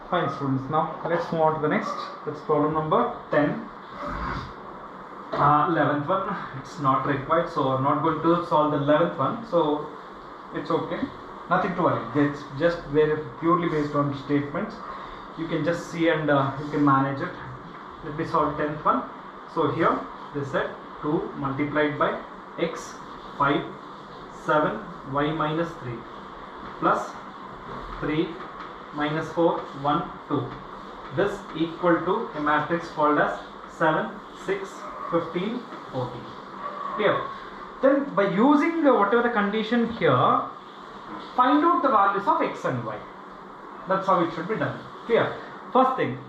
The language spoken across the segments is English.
Fine students, now let's move on to the next. That's problem number 10. 11th one, it's not required, so I'm not going to solve the 11th one, so it's okay, nothing to worry. It's just very purely based on statements. You can just see and you can manage it. Let me solve 10th one. So here they said 2 multiplied by x 5 7 y minus 3 plus 3 minus 4 1 2. This equal to a matrix called as 7 6 15 14. Clear? Then by using whatever the condition here, find out the values of x and y. That's how it should be done. Clear? First thing,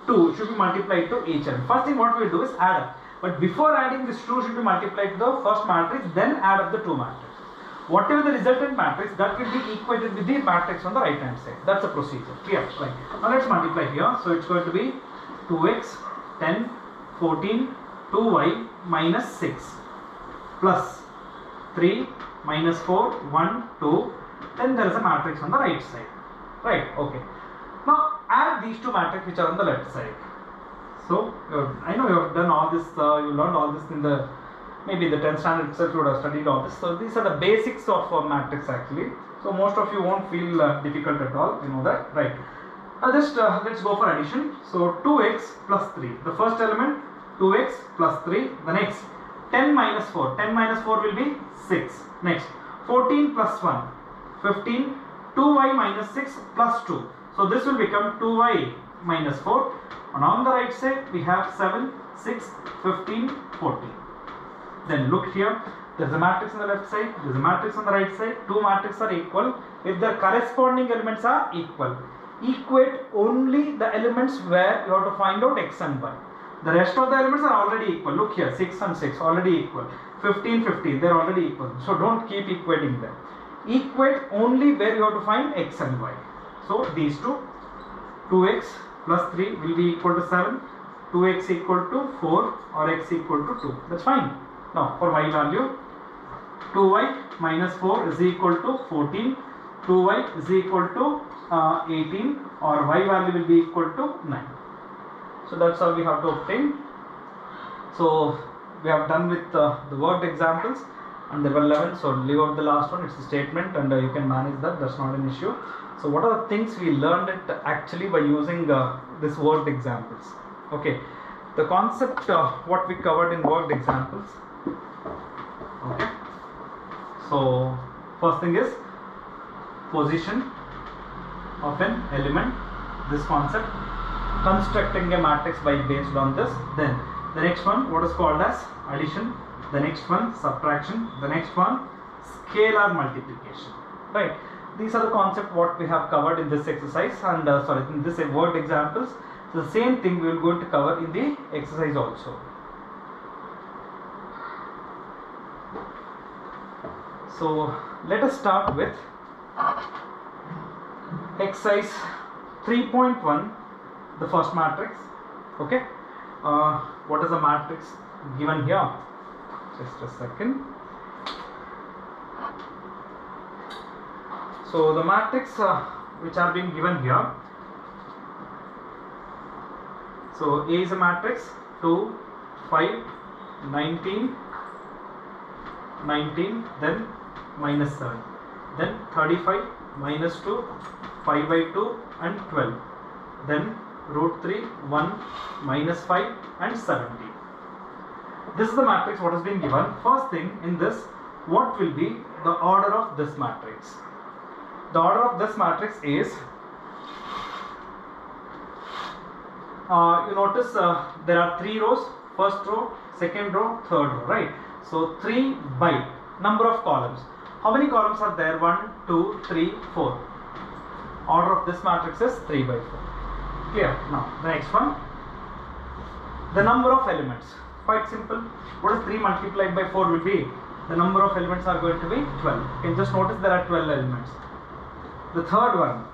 2 should be multiplied to each end. First thing what we do is add up. But before adding this 2 should be multiplied to the first matrix, then add up the 2 matrix. Whatever the resultant matrix, that will be equated with the matrix on the right hand side. That's the procedure. Clear? Right. Now let's multiply here. So it's going to be 2x 10 14 2y minus 6 plus 3 minus 4 1 2. Then there is a matrix on the right side. Right? Okay. Now add these two matrices which are on the left side. So I know you have done all this. You learned all this in the maybe in the 10th standard itself. You would have studied all this. So these are the basics of matrix actually. So most of you won't feel difficult at all. You know that, right? Just let's go for addition. So 2x plus 3. The first element 2x plus 3. The next 10 minus 4. 10 minus 4 will be 6. Next 14 plus 1 15. 2y minus 6 plus 2. So this will become 2y minus 4. And on the right side we have 7 6 15 14. Then look here, there is a matrix on the left side, there is a matrix on the right side. Two matrices are equal if their corresponding elements are equal. Equate only the elements where you have to find out x and y. The rest of the elements are already equal. Look here, 6 and 6 already equal. 15 15 they are already equal. So don't keep equating them. Equate only where you have to find x and y. So these two, 2x plus 3 will be equal to 7, 2x equal to 4 or x equal to 2. That's fine. Now for y value, 2y minus 4 is equal to 14, 2y is equal to 18 or y value will be equal to 9. So that's how we have to obtain. So we have done with the worked examples and there were 11, so leave out the last one, it's a statement and you can manage that, that's not an issue. So what are the things we learned it actually by using this worked examples? Okay, the concept what we covered in worked examples. Okay, so first thing is position of an element, this concept, constructing a matrix by based on this. Then the next one what is called as addition, the next one subtraction, the next one scalar multiplication. Right, these are the concept what we have covered in this exercise and in this worked examples. So the same thing we will going to cover in the exercise also. So let us start with exercise 3.1, the first matrix. Okay, what is the matrix given here? Just a second. So the matrix which are being given here. So A is a matrix 2 5 19 19, then minus 7, then 35 minus 2 5 by 2 and 12, then root 3 1 minus 5 and 70. This is the matrix what has been given. First thing in this, what will be the order of this matrix? The order of this matrix is, you notice there are 3 rows, first row, second row, third row, right? So 3 by number of columns. How many columns are there? 1 2 3 4. Order of this matrix is 3 by 4. Clear? Now the next one, the number of elements. Quite simple. What is 3 multiplied by 4 will be? The number of elements are going to be 12. You can just notice there are 12 elements. The third one,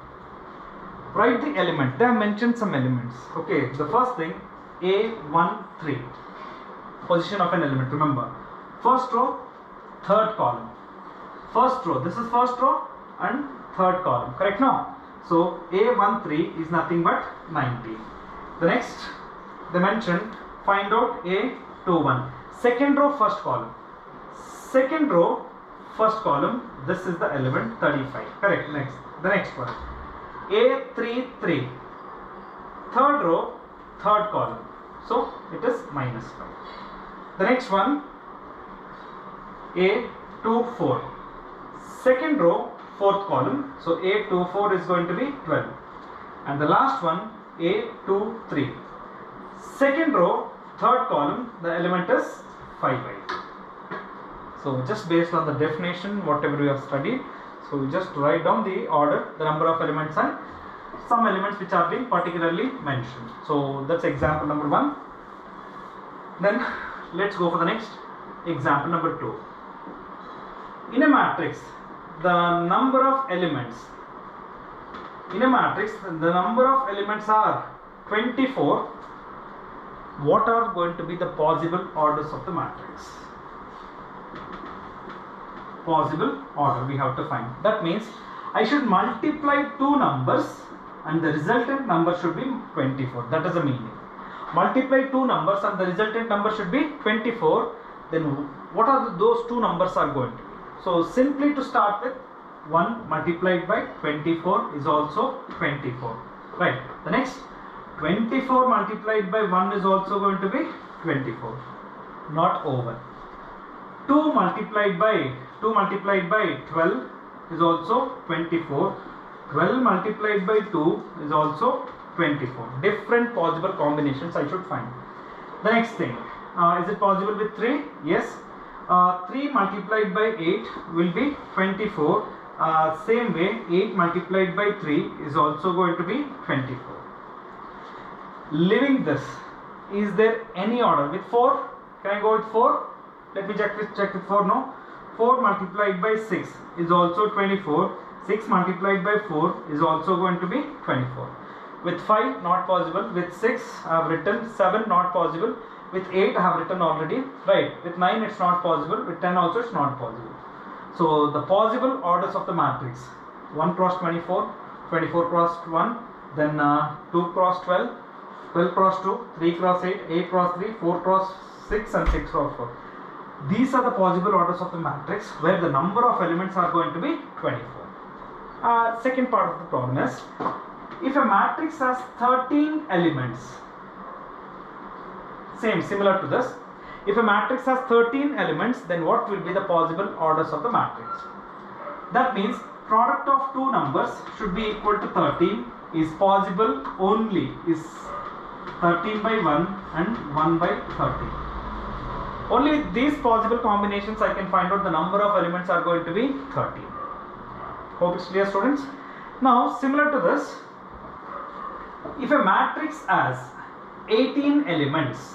write the element. They have mentioned some elements. Okay, the first thing, A1 3. Position of an element. Remember, first row, third column. First row, this is first row and third column. Correct now? So A13 is nothing but 19. The next they mentioned find out A21. Second row first column. Second row first column, this is the element 35. Correct. Next, the next one A33. Third row third column, so it is minus 5. The next one A24. Second row fourth column, so A24 is going to be 12. And the last one A23. Second row third column, the element is 5/8. So just based on the definition, whatever we have studied, so we just write down the order, the number of elements and some elements which are being particularly mentioned. So that's example number 1. Then let's go for the next example number 2. In a matrix, the number of elements in a matrix, the number of elements are 24. What are going to be the possible orders of the matrix? Possible order we have to find. That means I should multiply two numbers and the resultant number should be 24. That is the meaning. Multiply two numbers and the resultant number should be 24. Then what are those two numbers are going to be? So simply to start with, 1 multiplied by 24 is also 24. Right. The next 24 multiplied by 1 is also going to be 24. Not over. 2 multiplied by 12 is also 24. 12 multiplied by 2 is also 24. Different possible combinations I should find. The next thing, is it possible with 3? Yes. 3 multiplied by 8 will be 24. Same way 8 multiplied by 3 is also going to be 24. Leaving this, is there any order with 4? Can I go with 4? Let me check with 4. No. 4 multiplied by 6 is also 24. 6 multiplied by 4 is also going to be 24. With 5 not possible. With 6 I have written. 7 not possible. With 8 I have written already. Right. With 9 it's not possible. With 10 also it's not possible. So the possible orders of the matrix: 1 cross 24, 24 cross 1, then 2 cross 12, 12 cross 2, 3 cross 8, 8 cross 3, 4 cross 6 and 6 cross 4. These are the possible orders of the matrix where the number of elements are going to be 24. Second part of the problem is, if a matrix has 13 elements, similar to this, if a matrix has 13 elements, then what will be the possible orders of the matrix? That means product of two numbers should be equal to 13 is possible only is 13 by 1 and 1 by 13. Only these possible combinations I can find out the number of elements are going to be 13. Hope it's clear, students. Now similar to this, if a matrix has 18 elements,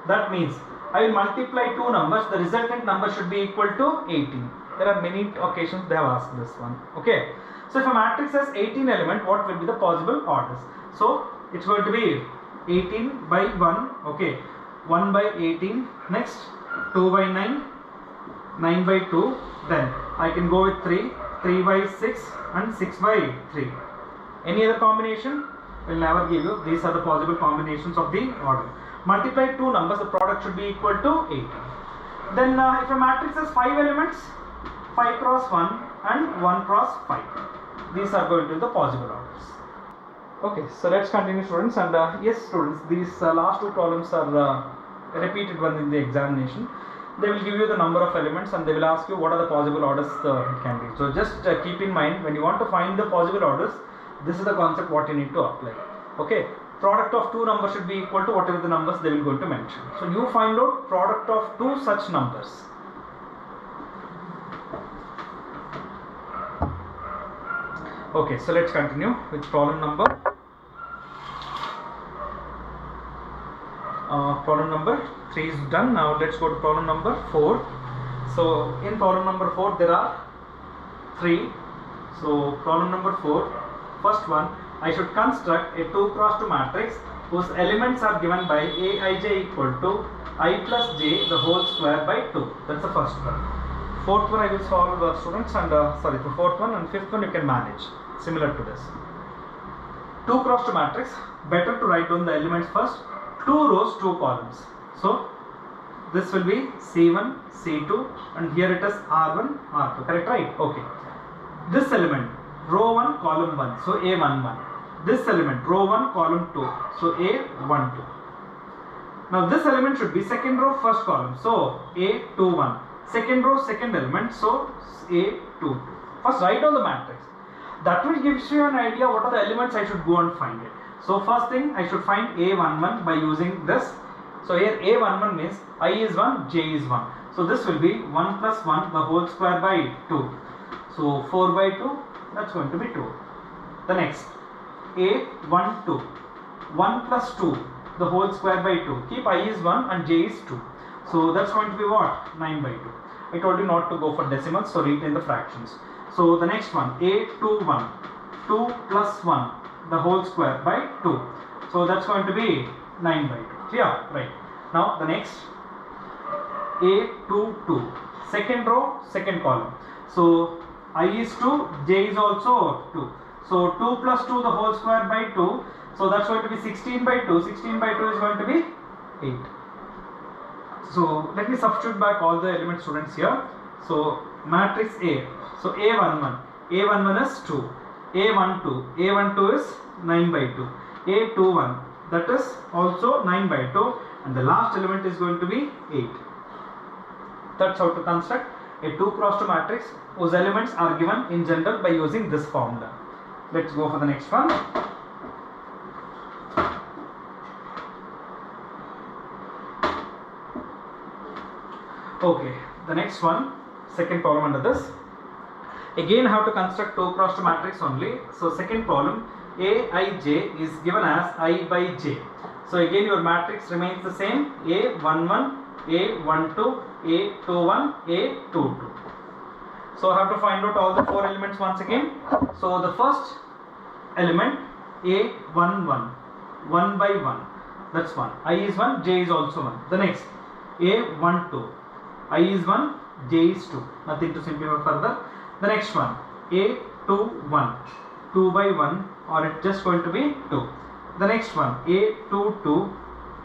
that means I will multiply two numbers, the resultant number should be equal to 18. There are many occasions they have asked this one. Okay. So if a matrix has 18 elements, what will be the possible orders? So it's going to be 18 by 1. Okay. 1 by 18. Next 2 by 9. 9 by 2. Then I can go with 3. 3 by 6 and 6 by 3. Any other combination? Will never give you. These are the possible combinations of the order. Multiply two numbers, the product should be equal to 18. Then if a matrix has 5 elements, 5 cross 1 and 1 cross 5. These are going to be the possible orders. Okay, so let's continue, students. And yes, students, these last two problems are repeated one in the examination. They will give you the number of elements and they will ask you what are the possible orders it can be. So just keep in mind, when you want to find the possible orders, this is the concept what you need to apply. Okay. Product of two numbers should be equal to whatever the numbers they will going to mention. So you find out product of two such numbers. Okay, so let's continue with problem number. Problem number 3 is done. Now let's go to problem number 4. So in problem number 4 there are 3. So problem number 4, first one, I should construct a 2 cross 2 matrix whose elements are given by Aij equal to I plus j the whole square by 2. That's the first one. Fourth one I will solve, students, and the fourth one and fifth one you can manage. similar to this. 2 cross 2 matrix, better to write down the elements first. 2 rows, 2 columns. So this will be C1, C2, and here it is R1, R2. Correct, right? Okay. This element, row 1, column 1. So A11. This element, row 1, column 2. So A12. Now this element should be second row, first column. So A21. Second row, second element. So A22. First write down the matrix. That will give you an idea what are the elements I should go and find it. So first thing I should find A11 by using this. So here A11 means I is 1, J is 1. So this will be 1 plus 1 the whole square by 2. So 4 by 2, that's going to be 2. The next A12, 1 plus 2 the whole square by 2. Keep I is 1 and J is 2. So that's going to be what? 9 by 2. I told you not to go for decimals, so read in the fractions. So the next one, A21, 2 plus 1 the whole square by 2. So that's going to be 9 by 2. Clear? Right. Now the next, A22, second row, second column. So I is 2, J is also 2. So 2 plus 2 the whole square by 2. So that's going to be 16 by 2. 16 by 2 is going to be 8. So let me substitute back all the elements, students, here. So matrix A. So A11. A11 is 2. A12. A12 is 9 by 2. A21. That is also 9 by 2. And the last element is going to be 8. That's how to construct a 2 cross 2 matrix whose elements are given in general by using this formula. Let's go for the next one. Okay, the next one, second problem under this. Again, how to construct 2 cross 2 matrix only. So second problem, Aij is given as I by j. So again your matrix remains the same, A11, A12, A21, A22. So I have to find out all the 4 elements once again. So the first element, A11, 1 by 1, that's 1. I is 1, J is also 1. The next, A12, I is 1, J is 2. Nothing to simplify further. The next one, A21, 2 by 1, or it's just going to be 2. The next one, A22,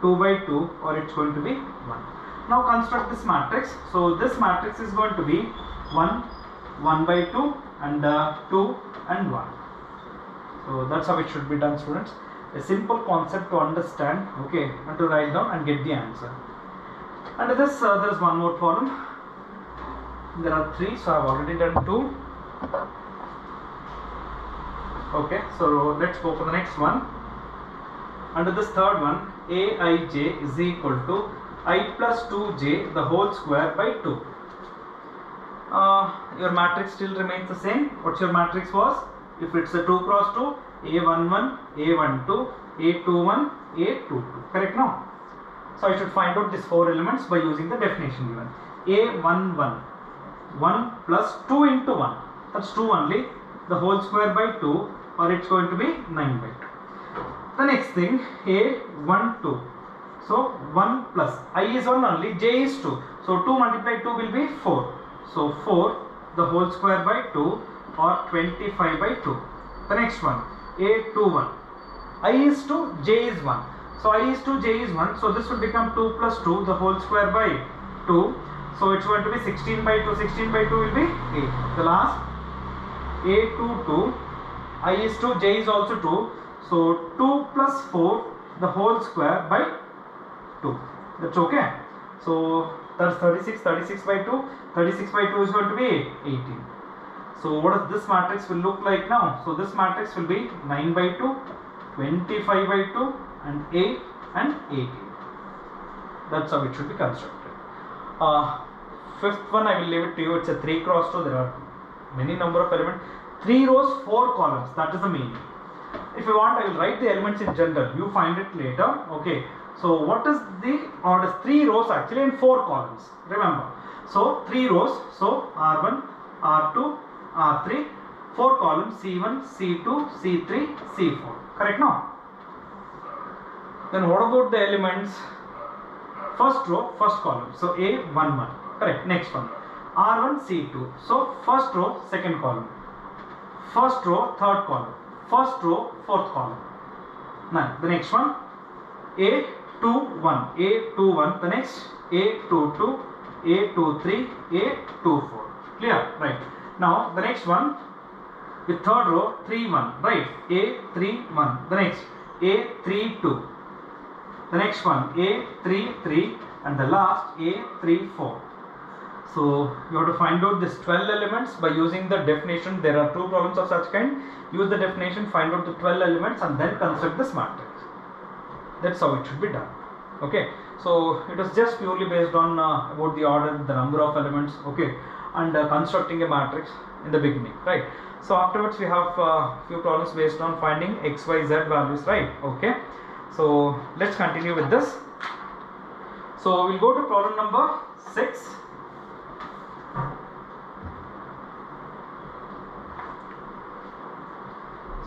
2 by 2, or it's going to be 1. Now construct this matrix. So this matrix is going to be 1, 1 by 2, and 2 and 1. So that's how it should be done, students. A simple concept to understand, okay, and to write down and get the answer. Under this, there is one more problem. There are 3, so I have already done 2. Okay, so let's go for the next one. Under this third one, Aij is equal to I plus 2j the whole square by 2. Your matrix still remains the same. What's your matrix was? If it's a 2 cross 2, A11, A12, A21, A22. Correct now? So I should find out these 4 elements by using the definition given. A11, 1 plus 2 into 1. That's 2 only. The whole square by 2, or it's going to be 9 by 2. The next thing, A12. So 1 plus I is 1 only, J is 2. So 2 multiplied 2 will be 4. So 4 the whole square by 2, or 25 by 2. The next one, A21. I is 2, J is 1. So I is 2, J is 1. So this will become 2 plus 2 the whole square by 2. So it's going to be 16 by 2. 16 by 2 will be 8. The last, A22. I is 2, J is also 2. So 2 plus 4 the whole square by 2. That's okay. So that's 36. 36 by 2. 36 by 2 is going to be 18. So what does this matrix will look like now? So this matrix will be 9 by 2, 25 by 2, and 8 and 18. That's how it should be constructed. Fifth one, I will leave it to you. It's a 3 cross 2. There are many number of elements. 3 rows, 4 columns. That is the meaning. If you want, I will write the elements in general. You find it later. Okay. So what is the order? 3 rows actually and 4 columns. Remember. So 3 rows. So R1, R2, R3. 4 columns, C1, C2, C3, C4. Correct now? Then what about the elements? First row, first column. So A11. Correct. Next one. R1, C2. So first row, second column. first row, third column, first row, fourth column. Now the next one, A21, A21, the next A22, A23, A24. Clear? Right. Now the next one, with third row, 3-1, right? A31, the next A32, the next one A33, and the last A34. So you have to find out this 12 elements by using the definition. There are two problems of such kind. Use the definition, find out the 12 elements, and then construct this matrix. That's how it should be done. Okay. So it was just purely based on about the order, the number of elements. Okay, and constructing a matrix in the beginning, right? So afterwards we have few problems based on finding x, y, z values, right? Okay. So let's continue with this. So we'll go to problem number 6.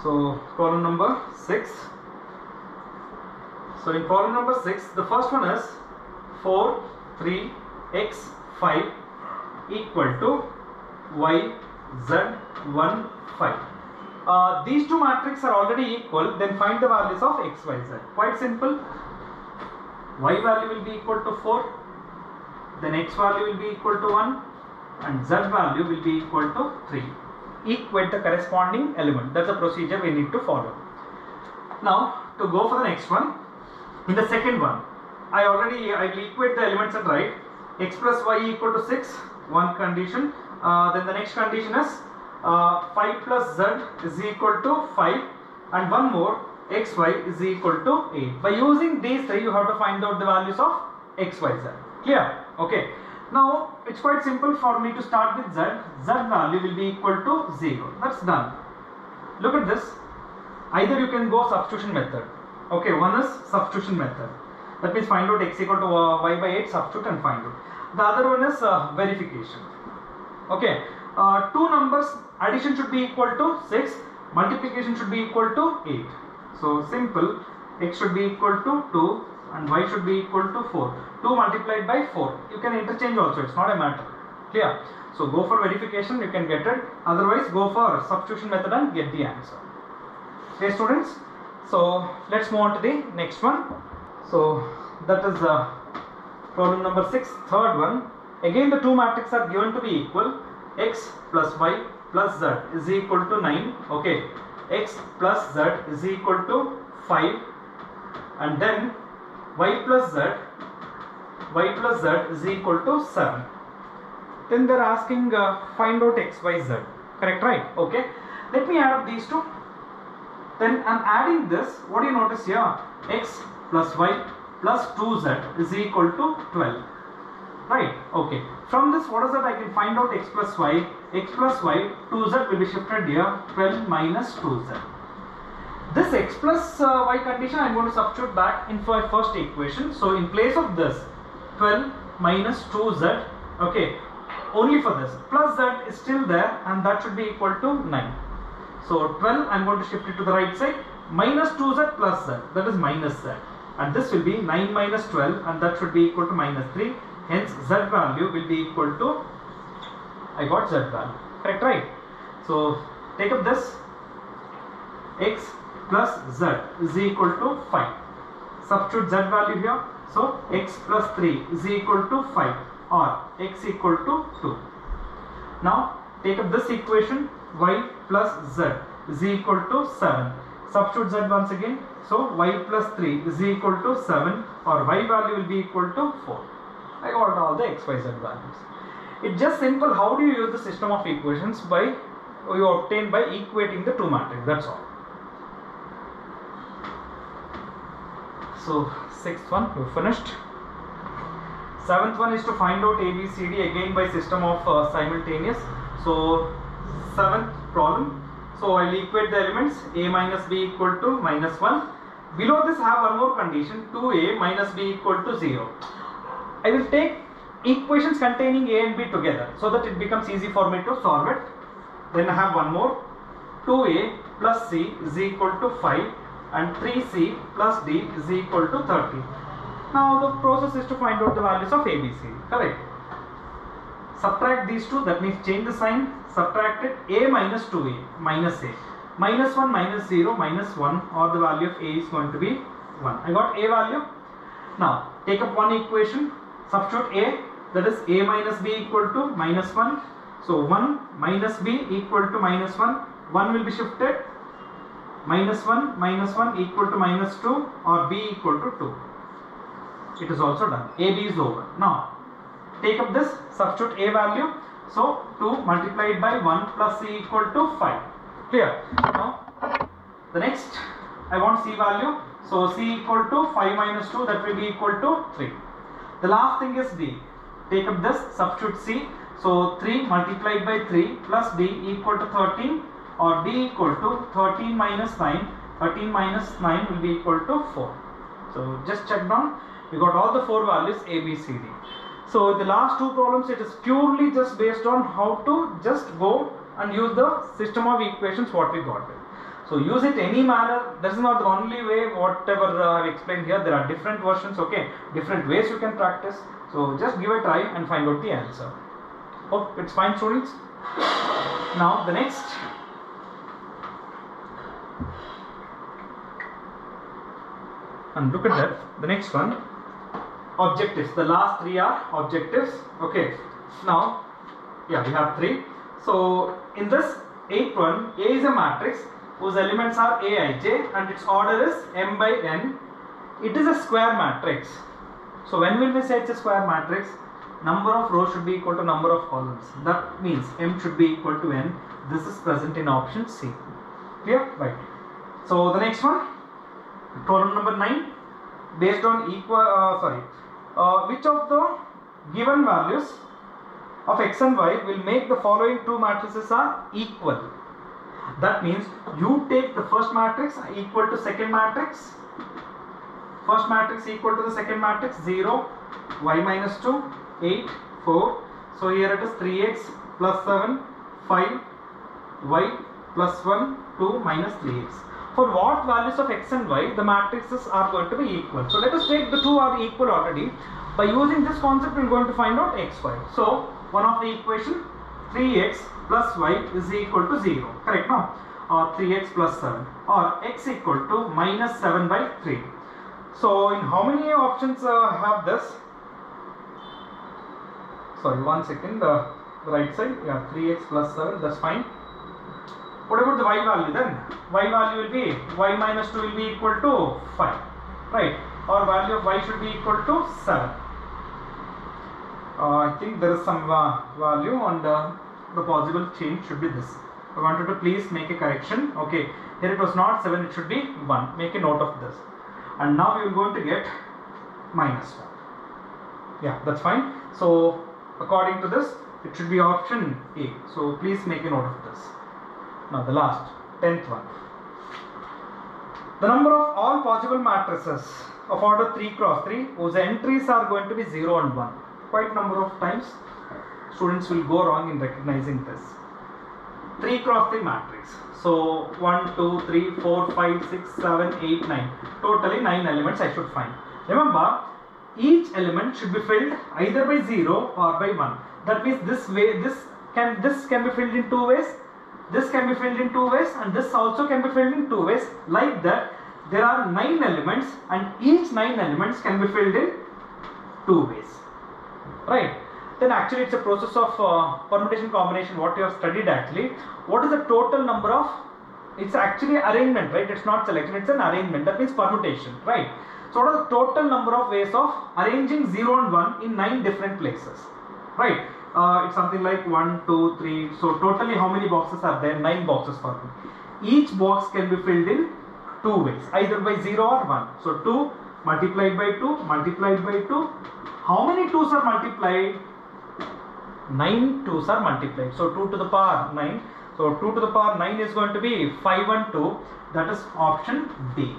So problem number 6. So in problem number 6, the first one is 4, 3, x, 5 equal to y, z, 1, 5. These two matrices are already equal. Then find the values of x, y, z. Quite simple. Y value will be equal to 4. Then x value will be equal to 1. And z value will be equal to 3. Equate the corresponding element. That's the procedure we need to follow. Now to go for the next one, in the second one, I will equate the elements and write x plus y equal to 6, one condition. Then the next condition is 5 plus z is equal to 5, and one more, xy is equal to 8. By using these three, you have to find out the values of x, y, z. Clear? Okay. Now it's quite simple for me to start with z. Z value will be equal to 0. That's done. Look at this. Either you can go substitution method. Okay, one is substitution method. That means find out x equal to y by 8, substitute and find out. The other one is verification. Okay, two numbers addition should be equal to 6, multiplication should be equal to 8. So simple, x should be equal to 2 and y should be equal to 4. 2 multiplied by 4. You can interchange also, it's not a matter. Clear? So go for verification, you can get it. Otherwise go for substitution method and get the answer. Okay students, so let's move on to the next one. So that is problem number 6, third one. Again the two matrices are given to be equal. X plus y plus z is equal to 9. Okay, x plus z is equal to 5, and then y plus z is equal to 7. Then they are asking find out x, y, z. Correct, right? Okay, let me add up these two. Then I'm adding this. What do you notice here? X plus y plus 2z is equal to 12. Right? Okay. From this, what is that? I can find out x plus y. X plus y, 2z will be shifted here. 12 minus 2z. This x plus y condition I am going to substitute back in my first equation. So in place of this, 12 minus 2z. Okay. Only for this. Plus z is still there, and that should be equal to 9. So 12, I am going to shift it to the right side. Minus 2z plus z, that is minus z. And this will be 9 minus 12, and that should be equal to minus 3. Hence z value will be equal to, I got z value. Correct, right? So take up this. X plus z is equal to 5. Substitute z value here. So x plus 3 is equal to 5, or x equal to 2. Now take up this equation. Y plus z is equal to 7. Substitute z once again. So y plus 3 is equal to 7, or y value will be equal to 4. I got all the x, y, z values. It's just simple. How do you use the system of equations? By you obtain by equating the two matrices. That's all. So sixth one you finished. Seventh one is to find out ABCD again by system of simultaneous. So seventh problem. So I will equate the elements. A minus b equal to minus 1. Below this have one more condition. 2a minus b equal to 0. I will take equations containing a and b together so that it becomes easy for me to solve it. Then I have one more. 2a plus c is equal to 5, and 3c plus d is equal to 30. Now the process is to find out the values of ABCD. Correct. Subtract these two, that means change the sign. subtracted a minus 2a minus a. Minus 1 minus 0 minus 1, or the value of a is going to be 1. I got a value. Now take up one equation, substitute a, that is a minus b equal to minus 1. So 1 minus b equal to minus 1. 1 will be shifted. Minus 1 equal to minus 2, or b equal to 2. It is also done. AB is over. Now take up this, substitute a value. So 2 multiplied by 1 plus c equal to 5. Clear? Now the next I want c value. So c equal to 5 minus 2, that will be equal to 3. The last thing is d. Take up this, substitute c. So 3 multiplied by 3 plus d equal to 13, or d equal to 13 minus 9. 13 minus 9 will be equal to 4. So just check down. We got all the 4 values a, b, c, d. So the last 2 problems, it is purely just based on how to just go and use the system of equations what we got it. So use it any manner. This is not the only way. Whatever I have explained here, there are different versions. Okay, different ways you can practice. So just give a try and find out the answer. Hope it's fine, students. Now the next. And look at that. The next one. Objectives. The last 3 are objectives. Okay. Now, yeah, we have 3. So in this 8th one, A is a matrix whose elements are aij and its order is m by n. It is a square matrix. So when will we say it's a square matrix? Number of rows should be equal to number of columns. That means m should be equal to n. This is present in option C. Clear? Right. So the next one, problem number 9. Based on which of the given values of x and y will make the following 2 matrices are equal? That means you take the first matrix equal to second matrix. First matrix equal to the second matrix, 0, y minus 2, 8, 4. So here it is 3x plus 7, 5, y plus 1, 2 minus 3x. For what values of x and y the matrices are going to be equal? So let us take the 2 are equal already. By using this concept we are going to find out x, y. So one of the equation, 3x plus y is equal to 0. Correct now? Or 3x plus 7. Or x equal to minus 7 by 3. So in how many options have this? Sorry, one second. The right side. Yeah, 3x plus 7. That's fine. What about the y value then? Y value will be y minus 2 will be equal to 5. Right? Or value of y should be equal to 7. I think there is some value, and the possible change should be this. I wanted to please make a correction. Okay, here it was not 7, it should be 1. Make a note of this. And now we are going to get minus 1. Yeah, that's fine. So according to this, it should be option A. So please make a note of this. Now the last, 10th one. The number of all possible matrices of order 3 cross 3 whose entries are going to be 0 and 1. Quite number of times students will go wrong in recognizing this. 3 cross 3 matrix. So 1, 2, 3, 4, 5, 6, 7, 8, 9. Totally 9 elements I should find. Remember, each element should be filled either by 0 or by 1. That means this way, this can be filled in 2 ways. This can be filled in 2 ways, and this also can be filled in 2 ways. Like that, there are 9 elements, and each 9 elements can be filled in 2 ways. Right? Then actually it's a process of permutation combination, what you have studied actually. What is the total number of, it's actually arrangement, right? It's not selection, it's an arrangement. That means permutation, right? So what are the total number of ways of arranging 0 and 1 in 9 different places, right? It's something like 1, 2, 3. So totally how many boxes are there? 9 boxes for me. Each box can be filled in 2 ways, either by 0 or 1. So 2 multiplied by 2 multiplied by 2. How many 2's are multiplied? 9 2's are multiplied. So 2 to the power 9. So 2 to the power 9 is going to be 5 and 2. That is option D.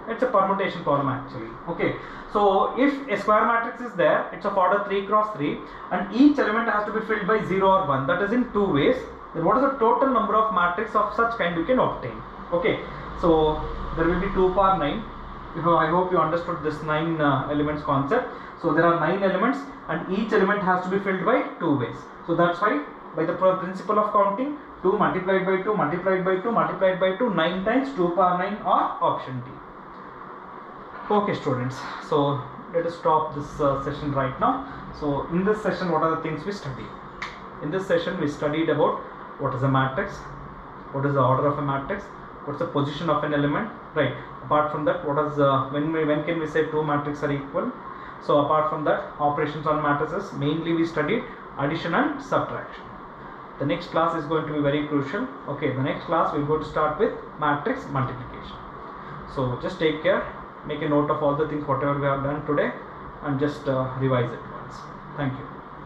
It's a permutation problem actually. Okay. So if a square matrix is there, it's of order 3 cross 3, and each element has to be filled by 0 or 1. That is in 2 ways. Then what is the total number of matrix of such kind you can obtain? Okay. So there will be 2 power 9. I hope you understood this 9 elements concept. So there are 9 elements, and each element has to be filled by 2 ways. So that's why by the principle of counting, 2 multiplied by 2 multiplied by 2 multiplied by 2, 9 times 2 power 9, or option D. Okay students, so let us stop this session right now. So in this session, what are the things we studied? In this session we studied about what is a matrix, what is the order of a matrix, what's the position of an element, right? Apart from that, what is when can we say two matrices are equal? So apart from that, operations on matrices, mainly we studied addition and subtraction. The next class is going to be very crucial. Okay, the next class we are going to start with matrix multiplication. So just take care, make a note of all the things whatever we have done today, and just revise it once. Thank you.